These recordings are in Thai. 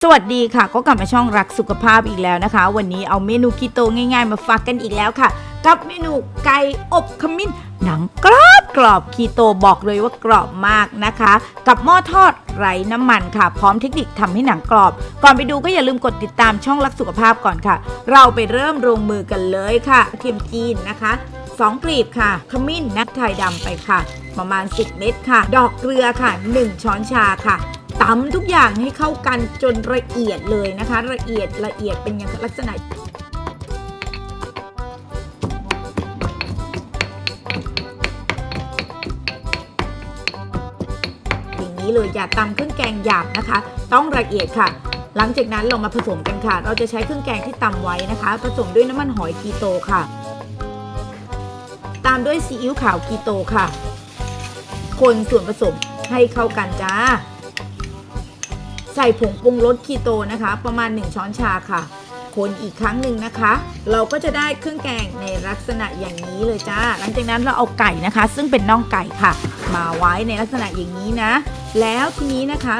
สวัสดีค่ะก็กลับมาช่องรักสุขภาพอีกแล้วนะคะวันนี้เอาเมนูคีโตง่ายๆมาฝากกันอีกแล้วค่ะกับเมนูไก่อบขมิ้นหนังกรอบคีโตบอกเลยว่ากรอบมากนะคะกับหม้อทอดไร้น้ำมันค่ะพร้อมเทคนิคทำให้หนังกรอบก่อนไปดูก็อย่าลืมกดติดตามช่องรักสุขภาพก่อนค่ะเราไปเริ่มลงมือกันเลยค่ะกระเทียมจีนนะคะ2 กลีบค่ะขมิ้นนักไทยดำไปค่ะประมาณ10 เม็ดค่ะดอกเกลือค่ะ1 ช้อนชาค่ะตำทุกอย่างให้เข้ากันจนละเอียดเลยนะคะละเอียดเป็นอย่างลักษณะอย่างนี้เลยอย่าตำเครื่องแกงหยาบนะคะต้องละเอียดค่ะหลังจากนั้นเรามาผสมกันค่ะเราจะใช้เครื่องแกงที่ตำไว้นะคะผสมด้วยน้ำมันหอยคีโตค่ะตามด้วยซีอิ๊วขาวคีโตค่ะคนส่วนผสมให้เข้ากันจ้าใส่ผงปรุงรสคีโตนะคะประมาณ1 ช้อนชาค่ะคนอีกครั้งหนึ่งนะคะเราก็จะได้เครื่องแกงในลักษณะอย่างนี้เลยจ้าหลังจากนั้นเราเอาไก่นะคะซึ่งเป็นน่องไก่ค่ะมาไว้ในลักษณะอย่างนี้นะแล้วทีนี้นะคะ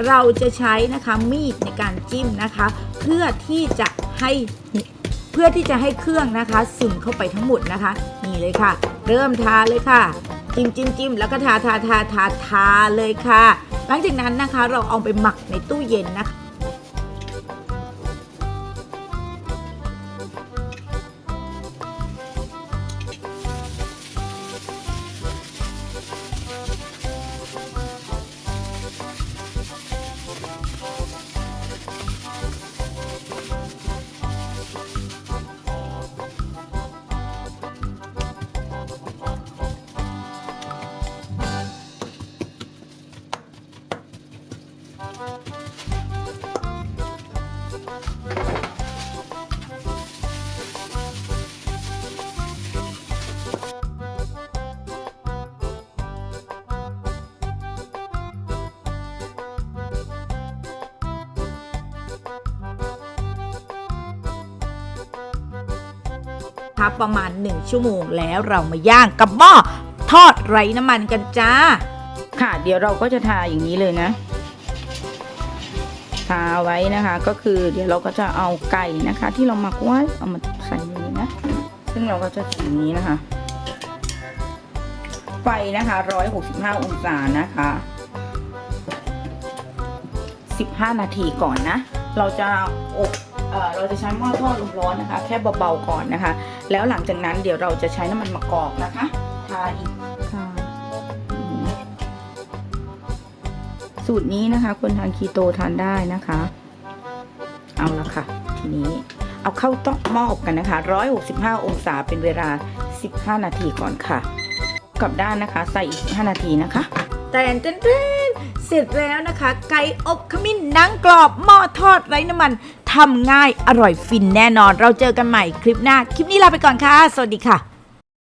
เราจะใช้นะคะมีดในการจิ้มนะคะเพื่อที่จะให้เครื่องนะคะซึมเข้าไปทั้งหมดนะคะนี่เลยค่ะเริ่มทาเลยค่ะจิ้มแล้วก็ทาเลยค่ะหลังจากนั้นนะคะเราเอาไปหมักในตู้เย็นนะคะประมาณ1 ชั่วโมงแล้วเรามาย่างกับหม้อทอดไร้น้ำมันกันจ้าค่ะเดี๋ยวเราก็จะทาอย่างนี้เลยนะทาไว้นะคะก็คือเดี๋ยวเราก็จะเอาไก่นะคะที่เราหมักไว้เอามาใส่นี้นะซึ่งเราก็จะใส่อย่างนี้นะคะไฟนะคะ165 องศานะคะ15 นาทีก่อนนะเราจะอบเราจะใช้หม้อทอดลมร้อนนะคะแค่เบาๆก่อนนะคะแล้วหลังจากนั้นเดี๋ยวเราจะใช้น้ำมันมะกอกนะคะทาอีกค่ะสูตรนี้นะคะคนทานคีโตทานได้นะคะเอาละค่ะทีนี้เอาเข้าต้มหม้ออบกันนะคะ165 องศาเป็นเวลา15 นาทีก่อนค่ะกลับด้านนะคะใส่อีก15 นาทีนะคะเต้นเสร็จแล้วนะคะไก่อบขมิ้นหนังกรอบหม้อทอดไร้น้ำมันทำง่ายอร่อยฟินแน่นอนเราเจอกันใหม่คลิปหน้าคลิปนี้ลาไปก่อนค่ะสวัสดีค่ะ